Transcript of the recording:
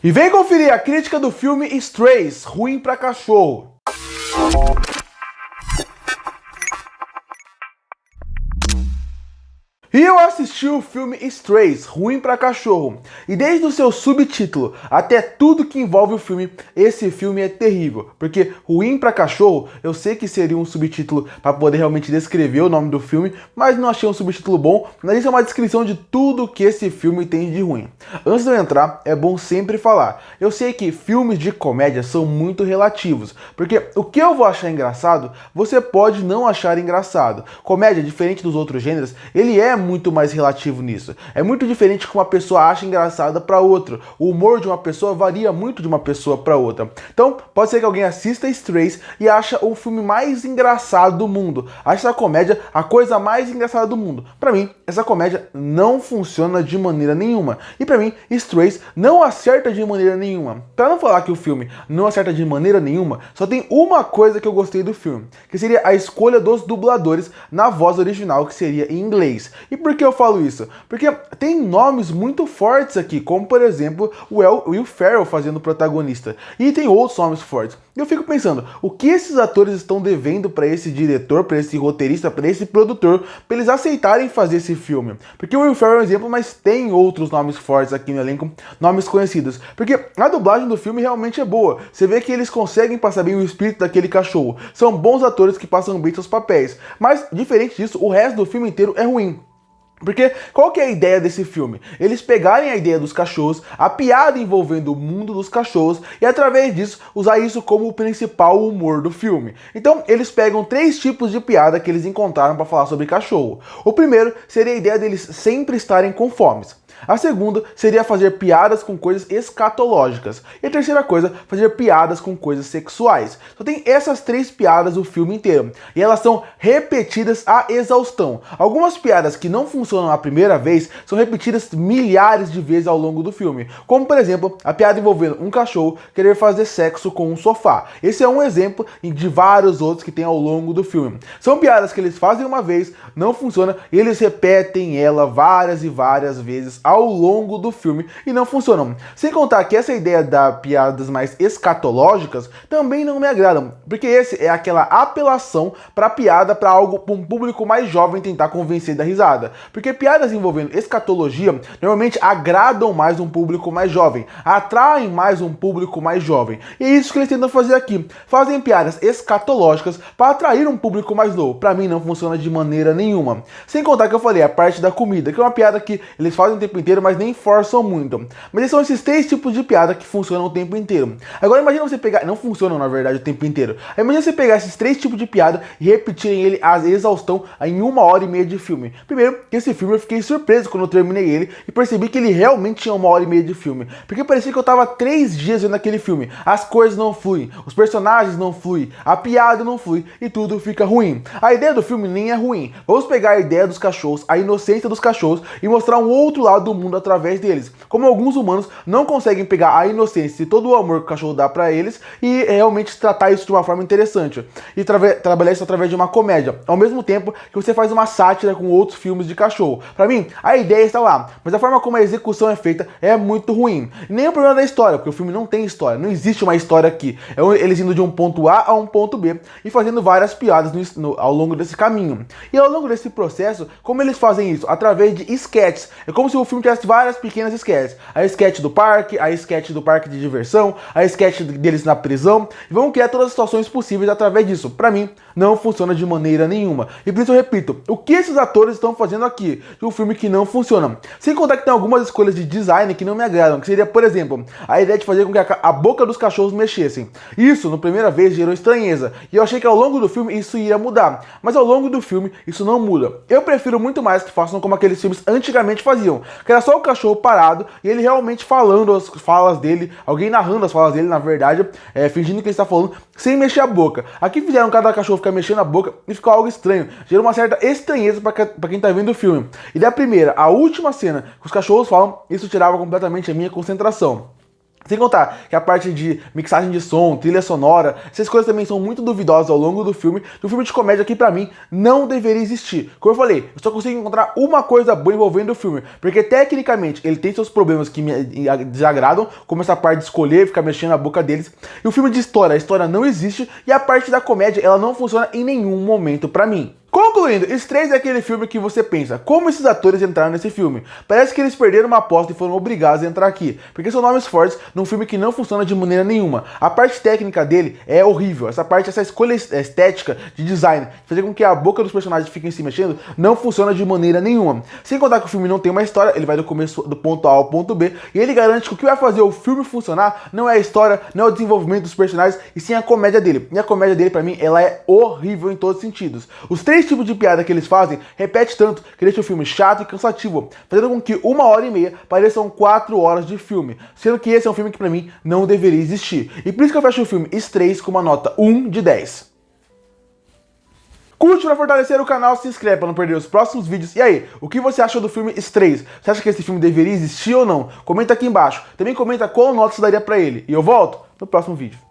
E vem conferir a crítica do filme Strays, Ruim pra Cachorro. E eu assisti o filme Strays, Ruim pra Cachorro, e desde o seu subtítulo até tudo que envolve o filme, esse filme é terrível, porque Ruim pra Cachorro, eu sei que seria um subtítulo para poder realmente descrever o nome do filme, mas não achei um subtítulo bom, mas isso é uma descrição de tudo que esse filme tem de ruim. Antes de eu entrar, é bom sempre falar, eu sei que filmes de comédia são muito relativos, porque o que eu vou achar engraçado, você pode não achar engraçado. Comédia, diferente dos outros gêneros, ele é muito mais relativo nisso. É muito diferente que uma pessoa acha engraçada para outra. O humor de uma pessoa varia muito de uma pessoa para outra. Então, pode ser que alguém assista Strays e acha o filme mais engraçado do mundo. Acha essa comédia a coisa mais engraçada do mundo. Para mim, essa comédia não funciona de maneira nenhuma. E para mim, Strays não acerta de maneira nenhuma. Para não falar que o filme não acerta de maneira nenhuma, só tem uma coisa que eu gostei do filme, que seria a escolha dos dubladores na voz original, que seria em inglês. E por que eu falo isso? Porque tem nomes muito fortes aqui, como por exemplo o Will Ferrell fazendo o protagonista. E tem outros nomes fortes. E eu fico pensando, o que esses atores estão devendo para esse diretor, para esse roteirista, para esse produtor, para eles aceitarem fazer esse filme? Porque o Will Ferrell é um exemplo, mas tem outros nomes fortes aqui no elenco, nomes conhecidos. Porque a dublagem do filme realmente é boa. Você vê que eles conseguem passar bem o espírito daquele cachorro. São bons atores que passam bem seus papéis. Mas, diferente disso, o resto do filme inteiro é ruim. Porque qual que é a ideia desse filme? Eles pegarem a ideia dos cachorros, a piada envolvendo o mundo dos cachorros e através disso usar isso como o principal humor do filme. Então eles pegam 3 tipos de piada que eles encontraram para falar sobre cachorro. O primeiro seria a ideia deles sempre estarem com fome. A segunda seria fazer piadas com coisas escatológicas. E a terceira coisa, fazer piadas com coisas sexuais. Só tem essas 3 piadas o filme inteiro. E elas são repetidas à exaustão. Algumas piadas que não funcionam a primeira vez são repetidas milhares de vezes ao longo do filme. Como, por exemplo, a piada envolvendo um cachorro querer fazer sexo com um sofá. Esse é um exemplo de vários outros que tem ao longo do filme. São piadas que eles fazem uma vez, não funciona, e eles repetem ela várias e várias vezes ao longo do filme e não funcionam. Sem contar que essa ideia das piadas mais escatológicas também não me agradam, porque esse é aquela apelação para piada para algo para um público mais jovem tentar convencer da risada. Porque piadas envolvendo escatologia normalmente agradam mais um público mais jovem, atraem mais um público mais jovem. E é isso que eles tentam fazer aqui. Fazem piadas escatológicas para atrair um público mais novo. Para mim não funciona de maneira nenhuma. Sem contar que eu falei a parte da comida, que é uma piada que eles fazem o tempo inteiro, mas nem forçam muito. Mas são esses 3 tipos de piada que funcionam o tempo inteiro. Agora imagina você pegar, não funcionam na verdade o tempo inteiro. Imagina você pegar esses 3 tipos de piada e repetirem ele à exaustão em 1h30 de filme. Primeiro, que esse filme eu fiquei surpreso quando eu terminei ele e percebi que ele realmente tinha 1h30 de filme. Porque parecia que eu tava 3 dias vendo aquele filme. As coisas não fluem, os personagens não fluem, a piada não flui e tudo fica ruim. A ideia do filme nem é ruim. Vamos pegar a ideia dos cachorros, a inocência dos cachorros e mostrar um outro lado do mundo através deles. Como alguns humanos não conseguem pegar a inocência e todo o amor que o cachorro dá pra eles e realmente tratar isso de uma forma interessante. E trabalhar isso através de uma comédia. Ao mesmo tempo que você faz uma sátira com outros filmes de cachorro. Pra mim, a ideia está lá, mas a forma como a execução é feita é muito ruim. E nem o problema da história, porque o filme não tem história. Não existe uma história aqui. É eles indo de um ponto A a um ponto B e fazendo várias piadas ao longo desse caminho. E ao longo desse processo, como eles fazem isso? Através de sketches. É como se o filme tivesse várias pequenas sketches. A sketch do parque, a sketch do parque de diversão, a sketch deles na prisão. E vão criar todas as situações possíveis através disso. Pra mim, não funciona de maneira nenhuma. E por isso eu repito, o que esses atores estão fazendo aqui de um filme que não funciona? Sem contar que tem algumas escolhas de design que não me agradam, que seria, por exemplo, a ideia de fazer com que a boca dos cachorros mexessem. Isso, na primeira vez, gerou estranheza. E eu achei que ao longo do filme isso ia mudar. Mas ao longo do filme, isso não muda. Eu prefiro muito mais que façam como aqueles filmes antigamente faziam, que era só o cachorro parado e ele realmente falando as falas dele, alguém narrando as falas dele, na verdade, fingindo que ele está falando, sem mexer a boca. Aqui fizeram cada cachorro ficar mexendo a boca e ficou algo estranho. Gerou uma certa estranheza para quem tá vendo o filme. E da primeira à última cena que os cachorros falam, isso tirava completamente a minha concentração. Sem contar que a parte de mixagem de som, trilha sonora, essas coisas também são muito duvidosas ao longo do filme. E o filme de comédia aqui pra mim não deveria existir. Como eu falei, eu só consigo encontrar uma coisa boa envolvendo o filme, porque tecnicamente ele tem seus problemas que me desagradam, como essa parte de escolher, ficar mexendo na boca deles. E o filme de história, a história não existe, e a parte da comédia, ela não funciona em nenhum momento pra mim. Concluindo, Strays é aquele filme que você pensa, como esses atores entraram nesse filme? Parece que eles perderam uma aposta e foram obrigados a entrar aqui, porque são nomes fortes num filme que não funciona de maneira nenhuma. A parte técnica dele é horrível, essa escolha estética de design, fazer com que a boca dos personagens fiquem se mexendo, não funciona de maneira nenhuma. Sem contar que o filme não tem uma história, ele vai do começo do ponto A ao ponto B, e ele garante que o que vai fazer o filme funcionar não é a história, não é o desenvolvimento dos personagens, e sim a comédia dele. E a comédia dele, pra mim, ela é horrível em todos os sentidos. Os três tipos de piada que eles fazem repete tanto que deixa o filme chato e cansativo, fazendo com que 1h30 pareçam 4 horas de filme, sendo que esse é um filme que pra mim não deveria existir. E por isso que eu fecho o filme Strays com uma nota 1 de 10. Curte pra fortalecer o canal, se inscreve pra não perder os próximos vídeos. E aí, o que você achou do filme Strays? Você acha que esse filme deveria existir ou não? Comenta aqui embaixo. Também comenta qual nota você daria pra ele. E eu volto no próximo vídeo.